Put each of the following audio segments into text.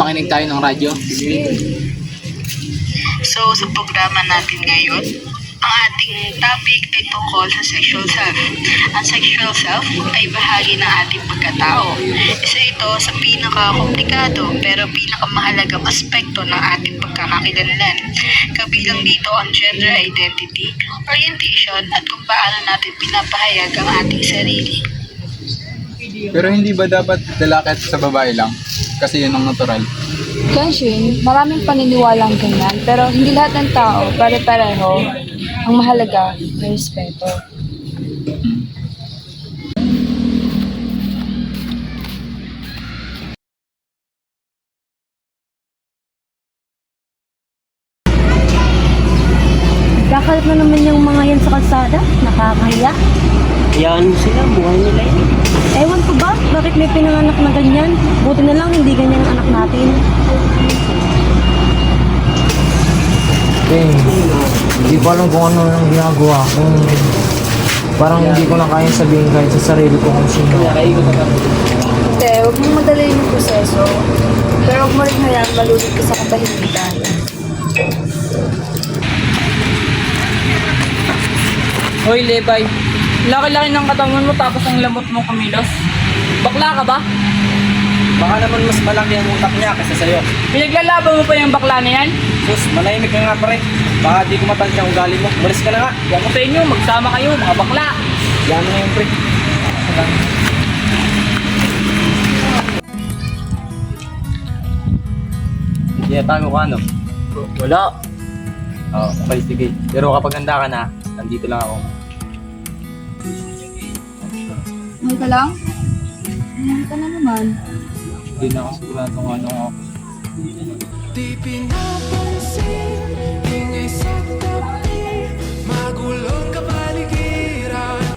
makinig tayo ng radyo? So, sa programa natin ngayon, ang ating topic ay tungkol sa sexual self. Ang sexual self ay bahagi ng ating pagkatao. Isa ito sa pinaka-komplikado pero pinakamahalagang aspekto ng ating pagkakakilanlan. Kabilang dito ang gender identity, orientation at kung paano natin pinapahayag ang ating sarili. Pero hindi ba dapat lalaki at sa babae lang? Kasi yun ang natural. Kenshin, maraming paniniwalang ganyan, pero hindi lahat ng tao pare-pareho. Ang mahalaga ay respeto. Kakalat na naman yung mga yan sa kalsada. Nakakahiya. Hayaan mo sila, buhay nila yun. Ewan ko ba? Bakit may pinanganak na ganyan? Buti na lang hindi ganyan ang anak natin. Hindi ko alam kung ano yung ginagawa ko. Parang hindi ko na kaya sabihin kahit sa sarili ko kung sino. Te, huwag mong madaliin yung proseso. Pero huwag mo rin hayaan malulog ka sa katahimikan. Hoy, Lebay. Laki-laki ng katawan mo tapos ang lamot mong kumilos. Bakla ka ba? Baka naman mas malaki ang utak niya kaysa sa'yo. Pinaglalaban mo pa yung bakla na yan? Sus, manahimik ka nga pare. Baka di ko matansya ang ugali mo. Malis ka na nga. Huwag ko sa inyo, magsama kayo, mga bakla. Yan na yun pre. Hindi tago ka ano? Wala. Oo, okay sige. Pero kapag handa ka na, nandito lang ako. Mahal ka lang? Mahal ka na naman. Hindi na ako sigurado kung ano ako. Di pinapansin, ingay sa tabi, magulong kapaligiran.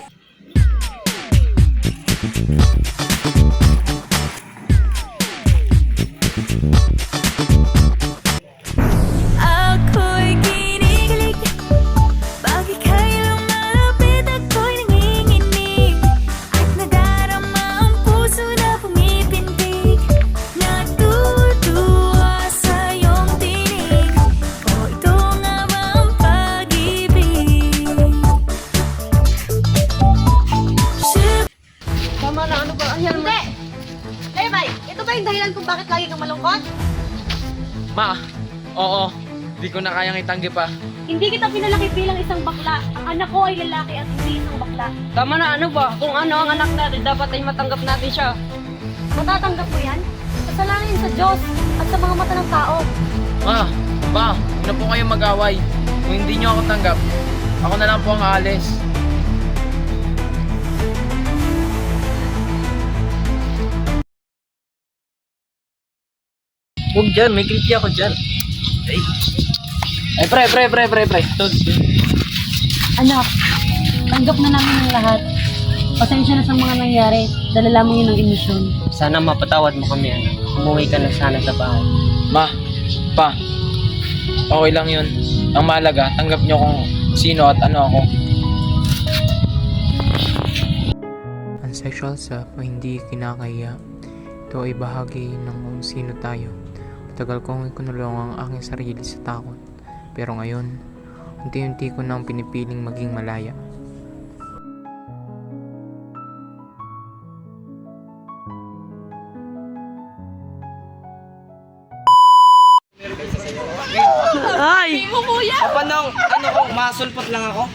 Ako'y kinikilig, bakit kayo lumalapit ako'y nanginginig, at nadarama ang puso na pumipintig, natutuwa sa iyong tinig, o ito nga ba ang pag-ibig? Tama na, ano ba? Ayan mo. Hindi! Lebay, ito ba yung dahilan kung bakit lagi kang malungkot? Ma, oo. Di ko na kayang itanggi pa. Hindi kita pinalaki bilang isang bakla. Ang anak ko ay lalaki at hindi isang bakla. Tama na, ano ba? Kung ano ang anak natin, dapat ay matanggap natin siya. Matatanggap mo yan? Kasalanan yun sa Diyos at sa mga mata ng tao. Ma, pa, huwag na po kayong mag-away. Kung hindi nyo ako tanggap, ako na lang po ang aalis. Huwag dyan, may creepy ako dyan. Ay, pre. Anak, tanggap na namin ang lahat. Pasensya na sa mga nangyari. Dala lamang yun ng emisyon. Sana mapatawad mo kami ano. Umuwi ka na sana sa bahay. Ma, pa, okay lang yun. Ang mahalaga, tanggap nyo kung sino at ano ako. Ang sexual self ay hindi kinakaya. Ito ay bahagi ng kung sino tayo. Matagal kong ikinulong ang aking sarili sa takot. Pero ngayon, unti-unti ko nang pinipiling maging malaya. Ay! Paano, ano ko, masulpot lang ako?